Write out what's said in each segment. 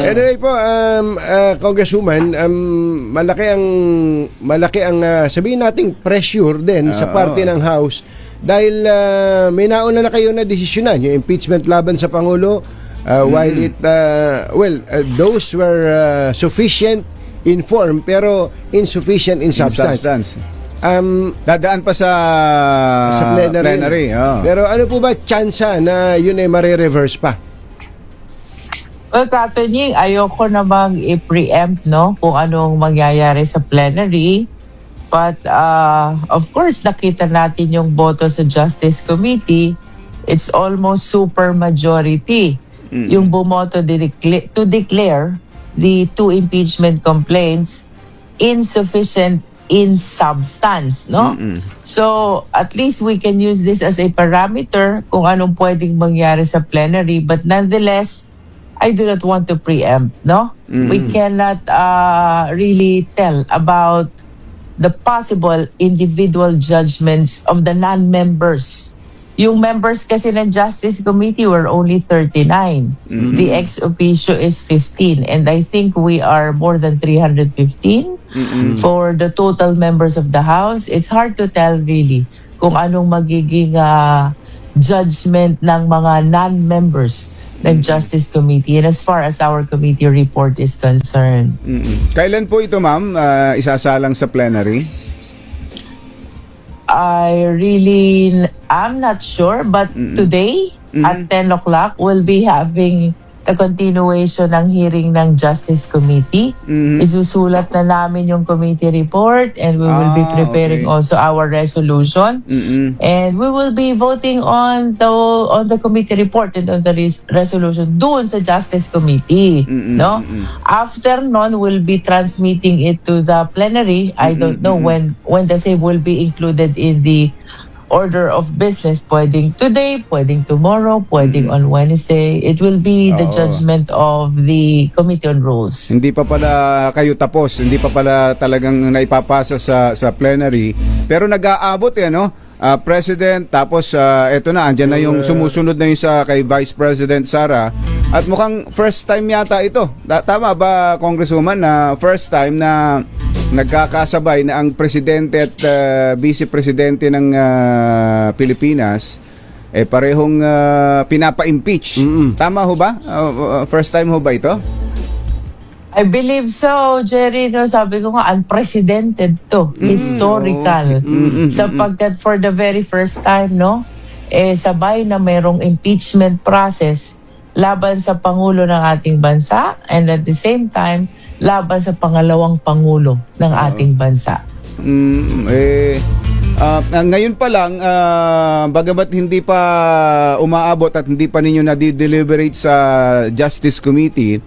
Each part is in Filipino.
Anyway po, Congresswoman, malaki ang sabihin nating pressure din sa parte ng House dahil may nauna na kayo na desisyonan, yung impeachment laban sa Pangulo, while those were sufficient in form pero insufficient in substance. Dadaan pa sa plenary. Pero ano po ba tsansa na yun ay mare-reverse pa? Well, Katunying, ayoko namang i-preempt, no, kung anong mangyayari sa plenary. But, of course, nakita natin yung boto sa Justice Committee. It's almost super majority. Yung bumoto to declare the 2 impeachment complaints insufficient in substance, no? So, at least we can use this as a parameter kung anong pwedeng mangyari sa plenary. But nonetheless, I do not want to preempt, no? We cannot really tell about the possible individual judgments of the non-members. Yung members kasi ng Justice Committee were only 39. The ex-officio is 15. And I think we are more than 315 for the total members of the House. It's hard to tell really kung anong magiging judgment ng mga non-members ng Justice Committee and as far as our committee report is concerned. Kailan po ito, ma'am, isasalang sa plenary? I'm not sure, but today at 10 o'clock we'll be having the continuation ng hearing ng Justice Committee. Isusulat na namin yung committee report and we will be preparing also our resolution. And we will be voting on the committee report and on the resolution doon sa Justice Committee. No? After nun, we'll be transmitting it to the plenary. I don't know when the same will be included in the order of business. Pwedeng today, pwedeng tomorrow, pwedeng on Wednesday. It will be the judgment of the Committee on Rules. Hindi pa pala kayo tapos, hindi pa pala talagang naipapasa sa plenary. Pero nag-aabot no? President, tapos eto na, andyan na yung sumusunod na yung sa kay Vice President Sara. At mukhang first time yata ito. Tama ba, Congresswoman, na first time na nagkakasabay na ang presidente at vice presidente ng Pilipinas parehong pinapa-impeach. Tama ho ba? First time ho ba ito? I believe so, Jerry. No, sabi ko nga, unprecedented to. Historical. Sapagkat for the very first time, no, sabay na mayroong impeachment process laban sa Pangulo ng ating bansa and at the same time, laban sa pangalawang Pangulo ng ating bansa. Ngayon pa lang, bagamat hindi pa umaabot at hindi pa ninyo na-deliberate sa Justice Committee,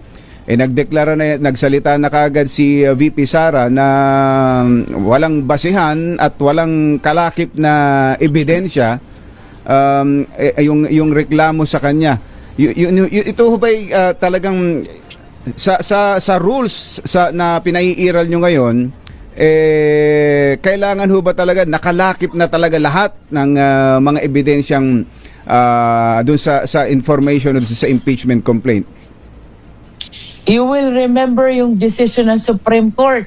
nagsalita na kaagad si VP Sara na walang basihan at walang kalakip na ebidensya yung reklamo sa kanya. Ito ho ba'y talagang sa rules na pinaiiral nyo ngayon, kailangan ho ba talaga nakalakip na talaga lahat ng mga ebidensyang dun sa information dun sa impeachment complaint? You will remember yung decision ng Supreme Court.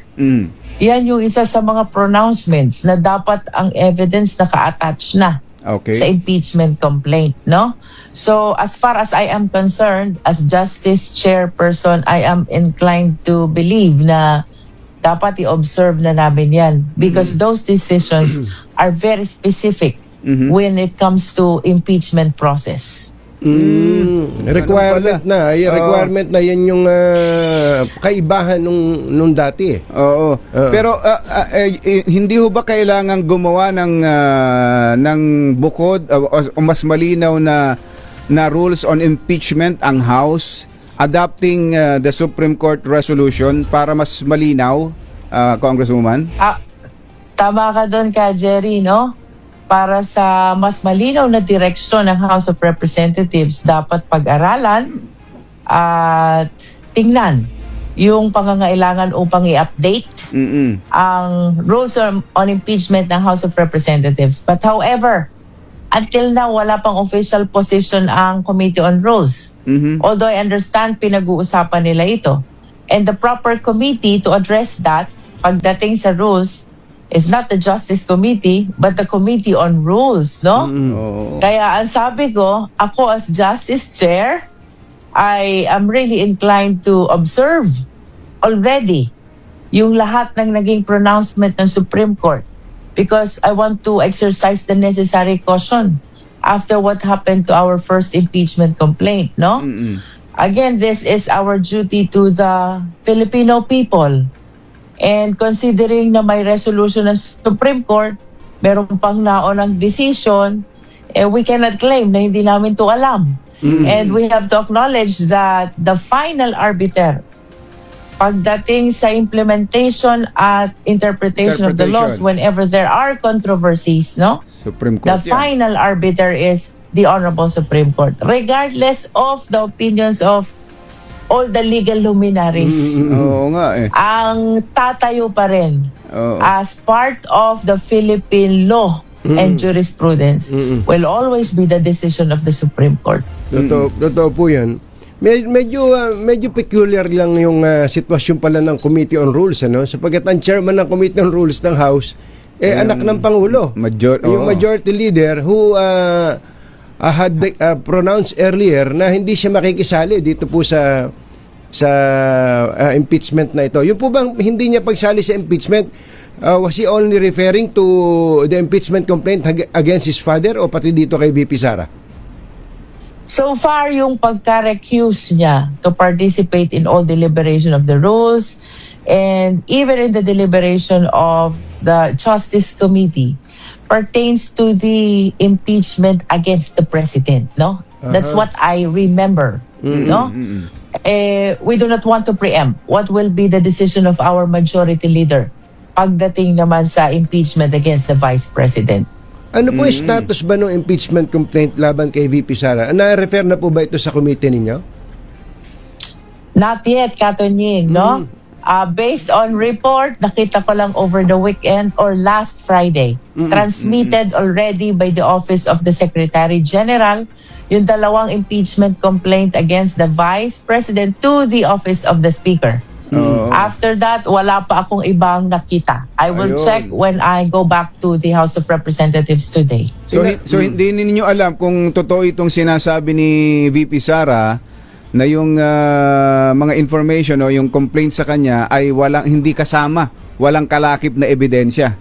Yan yung isa sa mga pronouncements na dapat ang evidence naka-attach na sa impeachment complaint, no? So, as far as I am concerned, as Justice Chairperson, I am inclined to believe na dapat i-observe na namin yan because those decisions are very specific when it comes to impeachment process. Requirement na. Requirement na yan yung kaibahan nung dati. Oo. Pero hindi ho ba kailangan gumawa ng bukod o mas malinaw na rules on impeachment ang House adopting the Supreme Court resolution para mas malinaw, Congresswoman? Tama ka doon ka, Jerry, no? Para sa mas malinaw na direksyon ng House of Representatives, dapat pag-aralan at tingnan yung pangangailangan upang i-update ang rules on impeachment ng House of Representatives. But however, until now, wala pang official position ang Committee on Rules. Although I understand, pinag-uusapan nila ito. And the proper committee to address that, pagdating sa rules, is not the Justice Committee, but the Committee on Rules, no? Kaya ang sabi ko, ako as Justice Chair, I am really inclined to observe already yung lahat ng naging pronouncement ng Supreme Court because I want to exercise the necessary caution after what happened to our first impeachment complaint, no? Again, this is our duty to the Filipino people. And considering na may resolution ng Supreme Court, meron pang naonang decision, we cannot claim na hindi namin to alam. And we have to acknowledge that the final arbiter pagdating sa implementation at interpretation of the laws whenever there are controversies, no? Supreme The Court final arbiter is the Honorable Supreme Court, regardless of the opinions of all the legal luminaries. Oo nga eh. Ang tatayo pa rin Oo. as part of the Philippine law and jurisprudence will always be the decision of the Supreme Court. Totoo po yan. Medyo peculiar lang yung sitwasyon pala ng Committee on Rules, ano? Sapagkat ang chairman ng Committee on Rules ng House, anak ng Pangulo. Yung majority leader who had pronounced earlier na hindi siya makikisali dito po sa impeachment na ito. Yung po bang hindi niya pagsali sa impeachment, was he only referring to the impeachment complaint against his father o pati dito kay VP Sara? So far, yung pagka-recuse niya to participate in all deliberation of the rules and even in the deliberation of the Justice Committee pertains to the impeachment against the president, no? That's what I remember, no? We do not want to preempt what will be the decision of our majority leader pagdating naman sa impeachment against the vice president. Ano po yung status ba ng impeachment complaint laban kay VP Sara? Na-refer na po ba ito sa committee ninyo? Not yet, Katonying, no? Based on report, nakita ko lang over the weekend or last Friday, transmitted already by the Office of the Secretary General yung dalawang impeachment complaint against the Vice President to the Office of the Speaker. After that, wala pa akong ibang nakita. I will check when I go back to the House of Representatives today. So hindi ninyo alam kung totoo itong sinasabi ni VP Sara na yung mga information o yung complaint sa kanya ay hindi kasama, walang kalakip na ebidensya.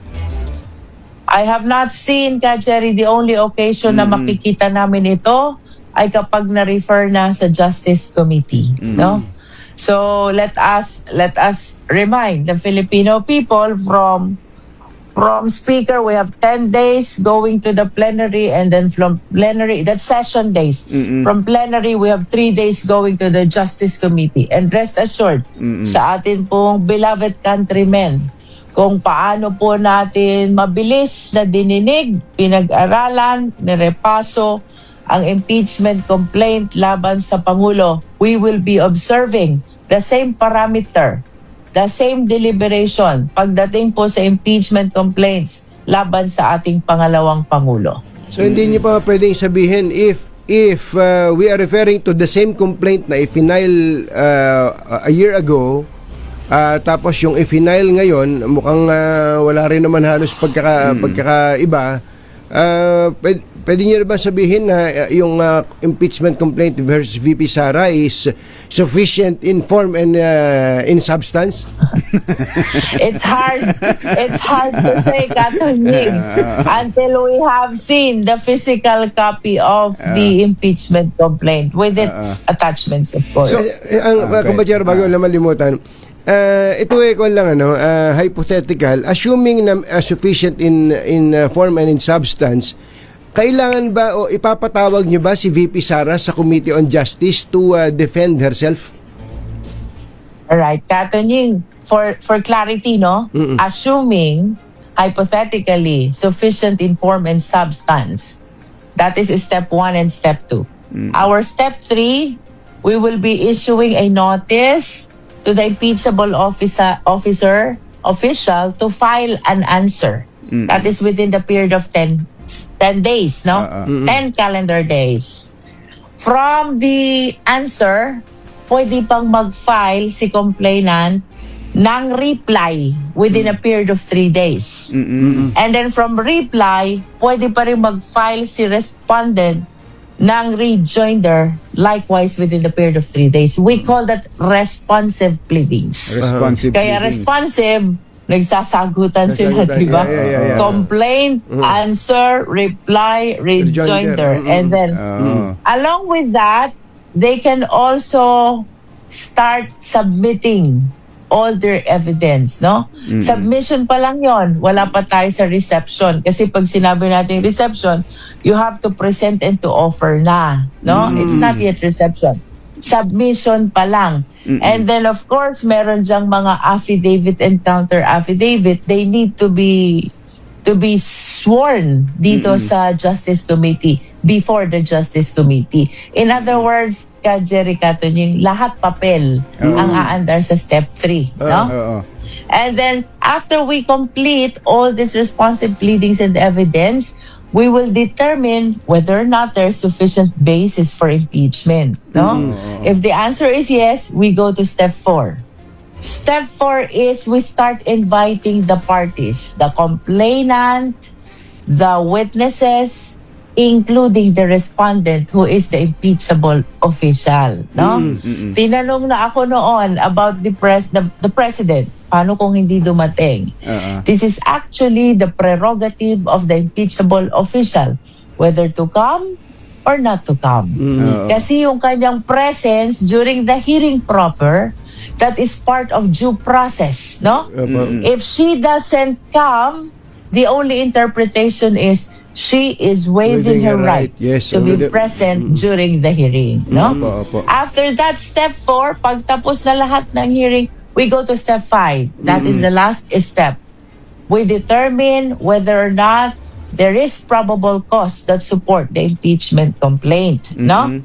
I have not seen, Jerry, the only occasion na makikita namin ito ay kapag na-refer na sa Justice Committee, no? So let us remind the Filipino people from Speaker, we have 10 days going to the plenary, and then from plenary, that's session days. From plenary, we have 3 days going to the Justice Committee. And rest assured, sa atin pong beloved countrymen, kung paano po natin mabilis na dininig, pinag-aralan, nirepaso ang impeachment complaint laban sa Pangulo, we will be observing the same parameter, the same deliberation pagdating po sa impeachment complaints laban sa ating pangalawang Pangulo. So hindi niyo pa pwedeng sabihin if we are referring to the same complaint na i-file a year ago, tapos yung i-file ngayon mukhang wala rin naman halos pagkakaiba, pwede niyo ba sabihin na yung impeachment complaint versus VP Sara is sufficient in form and in substance? It's hard to say, Katonying, until we have seen the physical copy of the impeachment complaint with its attachments, of course. So, ang kumpatsero, bago naman limutan, ito kung lang hypothetical, assuming na sufficient in form and in substance, kailangan ba o ipapatawag niyo ba si VP Sara sa Committee on Justice to defend herself? Alright, Katonying, for clarity, no? Assuming, hypothetically, sufficient in form and substance, that is step 1 and step 2. Our step 3, we will be issuing a notice to the impeachable official to file an answer. That is within the period of 10 10 days, no? 10 calendar days. From the answer, pwede pang mag-file si complainant ng reply within a period of 3 days. And then from reply, pwede pa rin mag-file si respondent ng rejoinder, likewise within the period of 3 days. We call that responsive pleadings. Responsive Kaya pleadings. responsive, nagsasagutan sila, Nagsasagutan, di ba? yeah. Complaint, answer, reply, rejoinder. Rejoinder. And then, along with that, they can also start submitting all their evidence, no? Submission pa lang yon, wala pa tayo sa reception. Kasi pag sinabi natin reception, you have to present and to offer na, no? It's not yet reception. Submission pa lang. And then of course, meron dyang mga affidavit and counter affidavit. They need to be sworn dito sa Justice Committee, before the Justice Committee. In other words, Jerry Catunying, lahat papel ang aandar sa step 3, no? And then after we complete all these responsive pleadings and evidence, we will determine whether or not there's sufficient basis for impeachment, no? If the answer is yes, we go to step 4. Step 4 is we start inviting the parties, the complainant, the witnesses, including the respondent who is the impeachable official, no? Tinanong na ako noon about the president. Paano kung hindi dumating? This is actually the prerogative of the impeachable official, whether to come or not to come. Kasi yung kanyang presence during the hearing proper, that is part of due process, no? If she doesn't come, the only interpretation is she is waiving her right to be present during the hearing, no? After that, step 4, pag tapos na lahat ng hearing, we go to step 5. That is the last step. We determine whether or not there is probable cause that support the impeachment complaint, no?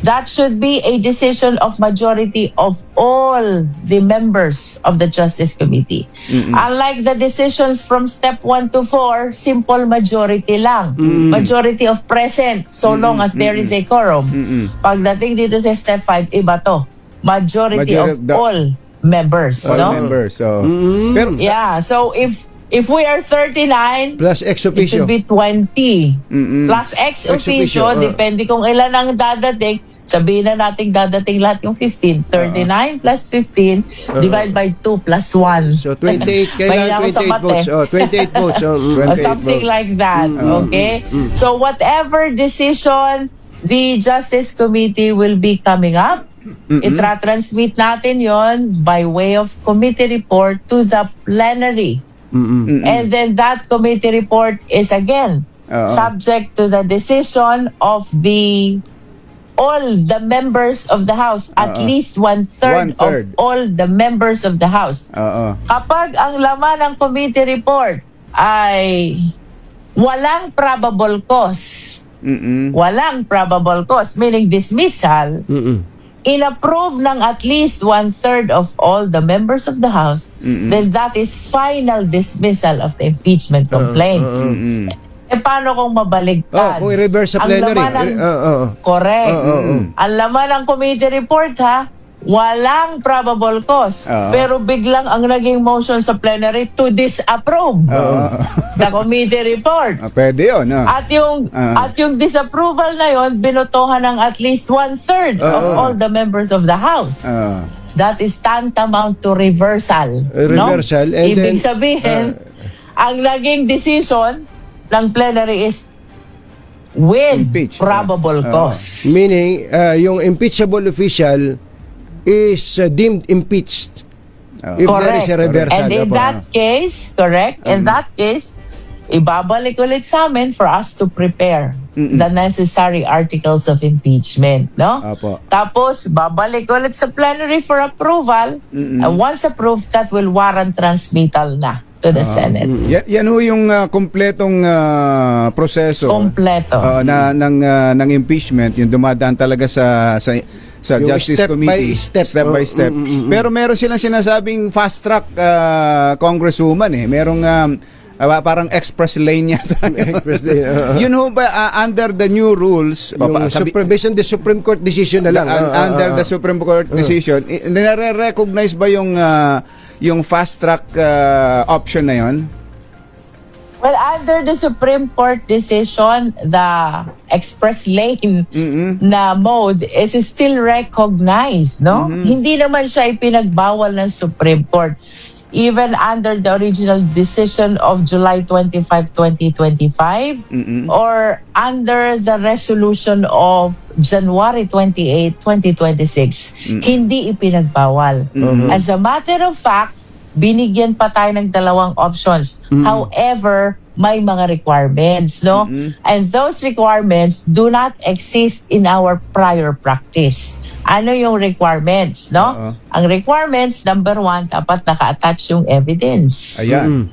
That should be a decision of majority of all the members of the Justice Committee. Unlike the decisions from step 1 to 4, simple majority lang. Majority of present, so long as there is a quorum. Pagdating dito sa step 5, iba to. Majority of all members, All no? members. Pero Yeah, so if we are 39, Plus ex it officio. should be 20. Plus ex officio, depende kung ilan ang dadating. Sabihin na natin dadating lahat yung 15. 39 plus 15, divide by 2 plus 1. So 28, kailangan 28 votes. 28 votes. Or 28 something votes. like that. Okay? So whatever decision the Justice Committee will be coming up, itra-transmit natin yon by way of committee report to the plenary. And then that committee report is again subject to the decision of all the members of the House, at least one-third of One-third. all the members of the House. Kapag ang laman ng committee report ay walang probable cause, meaning dismissal, inapprove ng at least one-third of all the members of the House, then that is final dismissal of the impeachment complaint. Paano kung mabaligtad? Kung i-reverse sa plenary. Correct. Ang laman ng committee report, walang probable cause. Pero biglang ang naging motion sa plenary to disapprove the committee report. Pwede yun. At yung disapproval na yon, binotohan ng at least one-third of all the members of the House. That is tantamount to reversal. Reversal, No? and Ibig then, sabihin, ang naging decision ng plenary is with Impeach. probable cause. Meaning, yung impeachable official is deemed impeached. If there is a reversal. And in that case, in that case, ibabalik ulit sa amin for us to prepare the necessary articles of impeachment, no? Apo. Tapos, babalik ulit sa plenary for approval. And once approved, that will warrant transmittal na to the Senate. Yan ho yung kompletong proseso Kompleto. ng impeachment, yung dumadaan talaga sa Yung Justice step Committee, by step. by step. Pero meron silang sinasabing fast track, Congresswoman, merong parang express lane yata. Express Lane, Yun ho ba, under the new rules, yung based on the Supreme Court decision na lang. under the Supreme Court decision, nare-recognize ba yung fast track option na yon? Well, under the Supreme Court decision, the express lane na mode is still recognized, no? Hindi naman siya ipinagbawal ng Supreme Court. Even under the original decision of July 25, 2025, or under the resolution of January 28, 2026, hindi ipinagbawal. As a matter of fact, binigyan pa tayo ng dalawang options. However, may mga requirements, no? And those requirements do not exist in our prior practice. Ano yung requirements, no? Ang requirements, number 1, dapat naka-attach yung evidence. Ayan.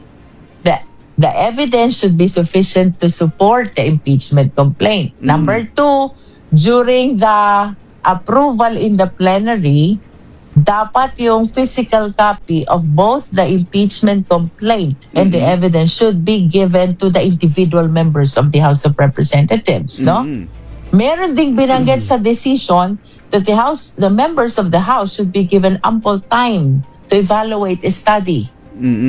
The evidence should be sufficient to support the impeachment complaint. Number 2, during the approval in the plenary, dapat yung physical copy of both the impeachment complaint and the evidence should be given to the individual members of the House of Representatives, no? Meron ding binanggit sa decision that the members of the House should be given ample time to evaluate a study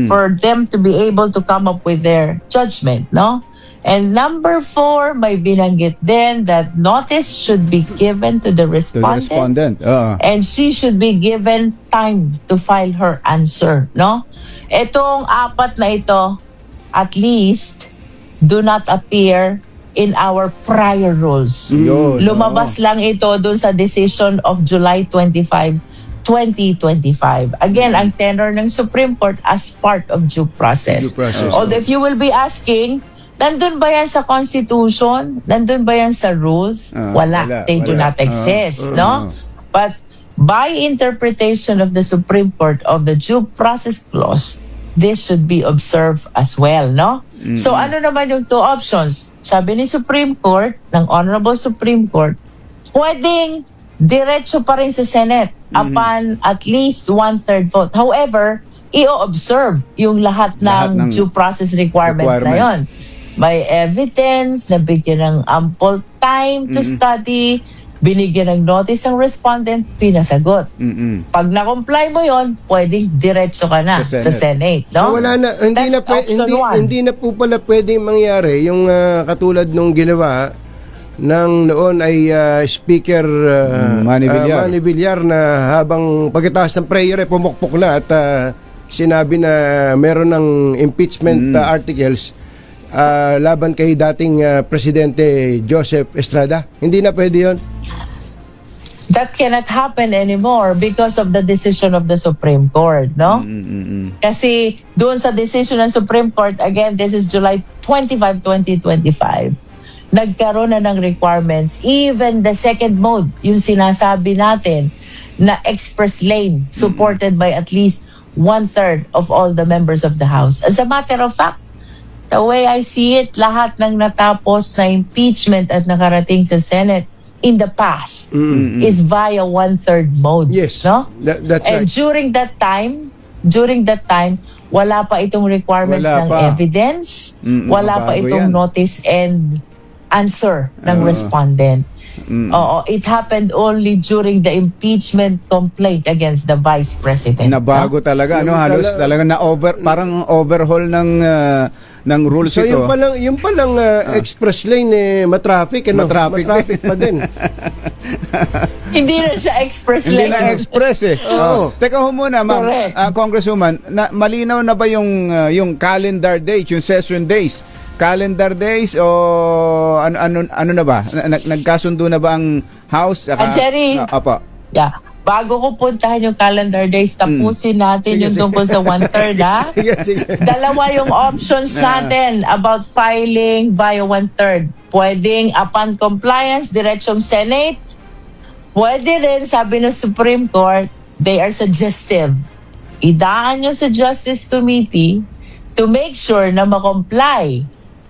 for them to be able to come up with their judgment, no? And number 4, may binanggit din that notice should be given to the respondent. And she should be given time to file her answer, no? Itong 4 na ito, at least, do not appear in our prior rules. Lumabas lang ito dun sa decision of July 25, 2025. Again, ang tenor ng Supreme Court as part of due process. Although if you will be asking, nandun ba yan sa Constitution? Nandun ba yan sa rules? Wala. They do not exist, no? But by interpretation of the Supreme Court of the Due Process Clause, this should be observed as well, no? So ano naman yung 2 options? Sabi ni Supreme Court, ng Honorable Supreme Court, pwedeng diretso pa rin sa Senate upon at least 1/3 vote. However, i-observe yung lahat ng due process requirements na yon. May evidence, nabigyan ng ample time to study, binigyan ng notice ang respondent, pinasagot. Pag na-comply mo yon, pwedeng diretso ka na sa Senate. No? So wala na, hindi na po pala pwedeng mangyari yung katulad nung ginawa ng noon ay Speaker Manny Villar na habang pagkatapos ng prayer ay pumukpok na at sinabi na meron ng impeachment articles laban kay dating Presidente Joseph Estrada. Hindi na pwede yun? That cannot happen anymore because of the decision of the Supreme Court, no? Kasi doon sa decision ng Supreme Court, again, this is July 25, 2025, nagkaroon na ng requirements. Even the second mode, yung sinasabi natin, na express lane, supported by at least 1/3 of all the members of the House. As a matter of fact, the way I see it, lahat ng natapos na impeachment at nakarating sa Senate in the past is via 1/3 mode. Yes, no? That's And right. during that time, wala pa itong requirements ng evidence, wala pa itong notice and answer ng respondent. Oo, it happened only during the impeachment complaint against the Vice President. Nabago talaga, no? Halos talaga parang overhaul ng rules so ito. yung palang express lane matraffic, matraffic pa din. Hindi na siya express lane. Hindi na express eh. Teka ho muna, ma'am, Congresswoman, malinaw na ba yung calendar dates, yung session days? Calendar days o ano na ba? Nagkasundo na ba ang House? Jerry. Apa. Yeah. Bago ko puntahan yung calendar days, tapusin natin yung tungkol sa 1/3, ha? Sige. Dalawa yung options natin about filing via 1/3. Pwedeng upon compliance, diretsong Senate. Pwede rin, sabi ng Supreme Court, they are suggestive. Idaan nyo sa Justice Committee to make sure na ma-comply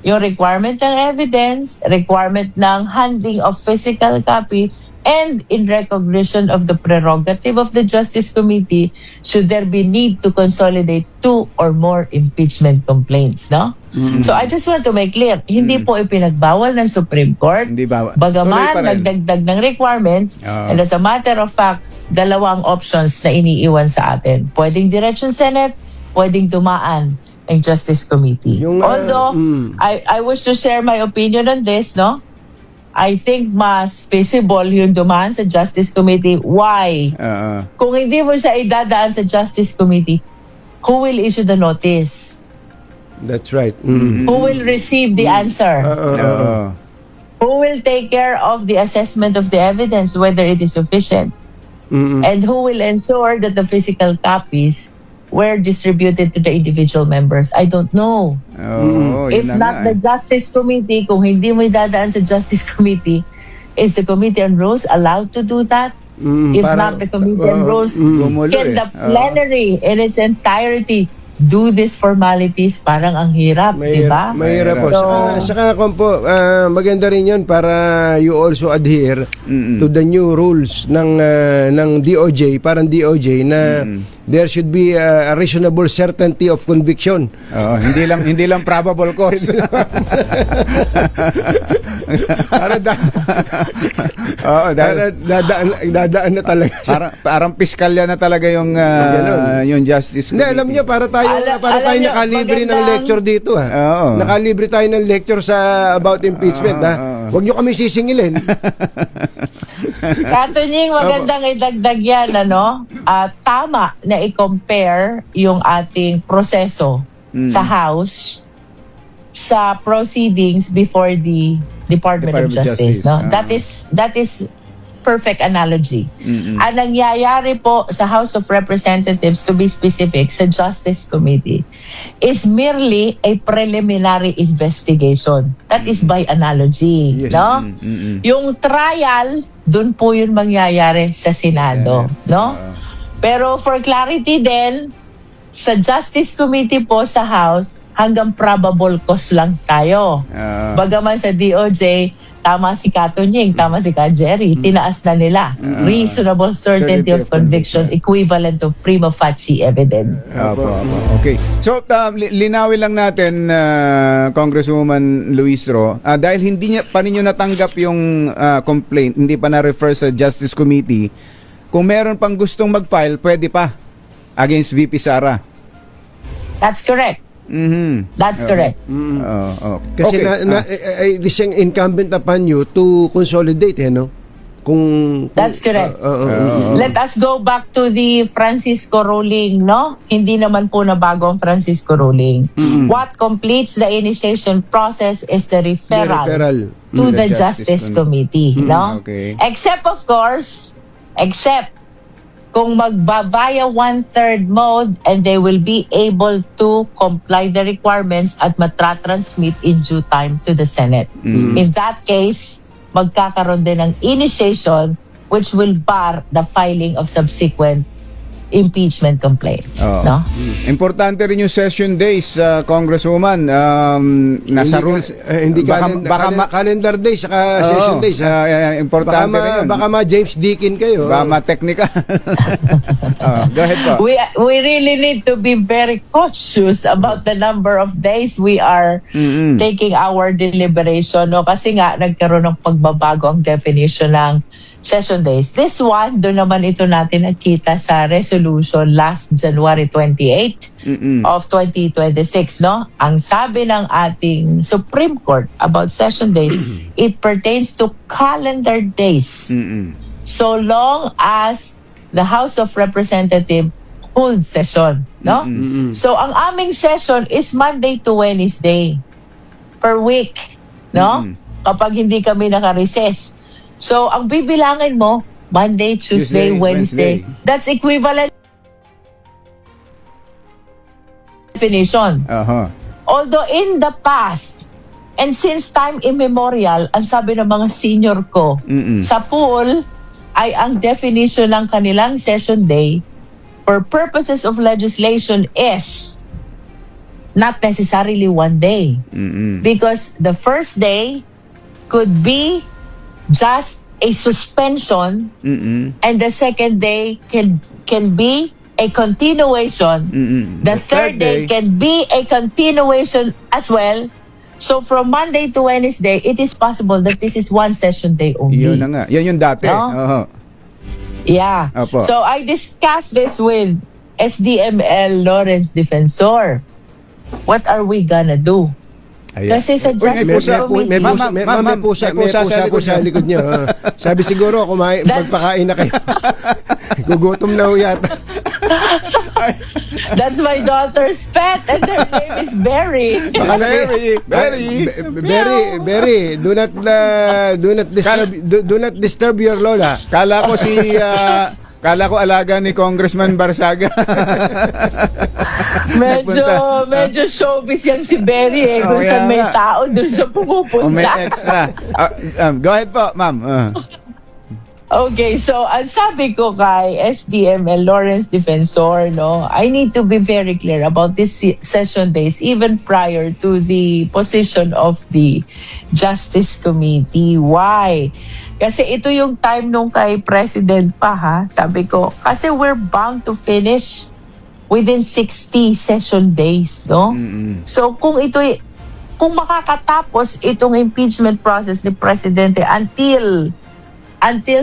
yung requirement ng evidence, requirement ng handling of physical copy, and in recognition of the prerogative of the Justice Committee, should there be need to consolidate 2 or more impeachment complaints, no? So I just want to make clear, hindi po ipinagbawal ng Supreme Court. Hindi ba? Tuloy Bagaman pa rin. nagdagdag ng requirements, and as a matter of fact, dalawang options na iniiwan sa atin. Pwedeng diretsyon Senate, pwedeng dumaan ng Justice Committee. Although, I wish to share my opinion on this, no? I think mas feasible yung dumaan sa Justice Committee. Why? Kung hindi mo siya idadaan sa Justice Committee, who will issue the notice? That's right. Who will receive the answer? Who will take care of the assessment of the evidence, whether it is sufficient? And who will ensure that the physical copies were distributed to the individual members? I don't know. If yun na not nga, the Justice Committee, kung hindi mo idadaan sa Justice Committee, is the Committee on Rules allowed to do that? If not the Committee on Rules, gumulo can the eh. plenary in its entirety do these formalities? Parang ang hirap, di ba? Mahirap po. Saka kung po, maganda rin yun para you also adhere to the new rules ng DOJ, parang DOJ na there should be a reasonable certainty of conviction. hindi lang probable cause. Para dadaan na talaga siya. Parang piskalya na talaga yung yung Justice Hindi, Committee. alam niyo, para tayo Alam niyo, nakalibre ng magandang- lecture dito, ha. Oo. Nakalibre tayo ng lecture sa about impeachment, ha. Huwag niyo kami sisingilin. Katunying, magandang idagdag yan, ano? Tama na i-compare yung ating proseso sa House sa proceedings before the Department of Justice. No? That is perfect analogy. Ang nangyayari po sa House of Representatives, to be specific, sa Justice Committee, is merely a preliminary investigation. That is by analogy. Yes. No? Yung trial, dun po yun mangyayari sa Senado. No? Pero for clarity din, sa Justice Committee po sa House, hanggang probable cause lang tayo. Bagaman sa DOJ, tama si Katunying, tama si Ka Jerry, tinaas na nila. Reasonable certainty of conviction equivalent to prima facie evidence. Okay. So, linawin lang natin, Congresswoman Luistro, dahil hindi pa ninyo natanggap yung complaint, hindi pa na-refer sa Justice Committee, kung meron pang gustong mag-file, pwede pa against VP Sara. That's correct. That's correct. Kasi it is incumbent upon you to consolidate, no? That's correct. Let us go back to the Francisco ruling, no? Hindi naman po na bago ang Francisco ruling. What completes the initiation process is the referral to the Justice Committee, no? Okay. Except, of course, kung magbabaya 1/3 mode and they will be able to comply the requirements at matratransmit in due time to the Senate. In that case, magkakaroon din ng initiation which will bar the filing of subsequent impeachment complaints. No? Importante rin yung session days, Congresswoman. Nasa rules. Hindi calendar days, saka session days. Importante rin yun. Baka James Deakin kayo. Baka ma-technical. Go ahead po. We really need to be very cautious about the number of days we are taking our deliberation. No? Kasi nga, nagkaroon ng pagbabago ang definition ng session days. This one, doon naman ito natin nakita sa resolution last January 28 of 2026. No? Ang sabi ng ating Supreme Court about session days, it pertains to calendar days. So long as the House of Representatives holds session. No? So ang aming session is Monday to Wednesday per week. No? Kapag hindi kami naka-recess. So, ang bibilangin mo, Monday, Tuesday, Wednesday. That's equivalent definition. Although in the past, and since time immemorial, ang sabi ng mga senior ko, sa pool ay ang definition ng kanilang session day for purposes of legislation is not necessarily one day. Because the first day could be just a suspension, and the second day can be a continuation. The third day can be a continuation as well. So from Monday to Wednesday, it is possible that this is one session day only. Yun na nga. Yan yung dati. No? Oo. Yeah. Opo. So I discussed this with SDML Lawrence Defensor. What are we gonna do? Ayan. Kasi sa Uy, Justice may pusa. Committee, May pusa. may pusa po sa likod niyo. Sabi siguro, magpakain na kayo. Gugutom na ho yata. that's my daughter's pet, and her name is Berry. Berry, do not disturb your lola. Kala ko alaga ni Congressman Barsaga. medyo showbiz yung si Berry eh. Kung saan may tao, doon siya pumupunta. May extra. Go ahead po, ma'am. Okay, so ang sabi ko kay SDML Lawrence Defensor, no, I need to be very clear about this session days even prior to the position of the Justice Committee. Why? Kasi ito yung time nung kay President pa, ha? Sabi ko, kasi we're bound to finish within 60 session days, no? So kung makakatapos itong impeachment process ni Presidente until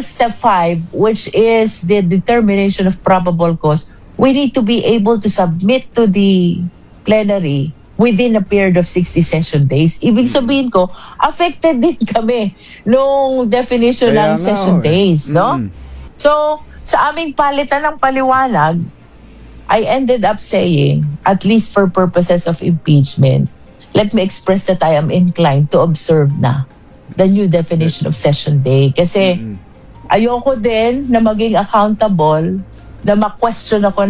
step 5, which is the determination of probable cause, we need to be able to submit to the plenary within a period of 60 session days. Ibig sabihin ko, affected din kami nung definition Kaya ng nga, session days, no? Mm. So, sa aming palitan ng paliwanag, I ended up saying, at least for purposes of impeachment, let me express that I am inclined to observe na the new definition of session day. Kasi ayoko din na maging accountable, na ma-question ako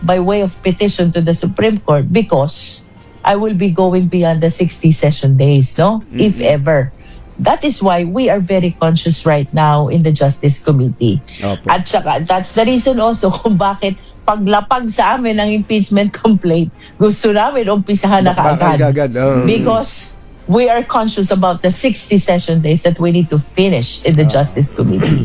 by way of petition to the Supreme Court because I will be going beyond the 60 session days, no? If ever. That is why we are very conscious right now in the Justice Committee. Opo. At saka, that's the reason also kung bakit paglapag sa amin ng impeachment complaint, gusto namin umpisahan na kaagad. Because we are conscious about the 60 session days that we need to finish in the Justice Committee.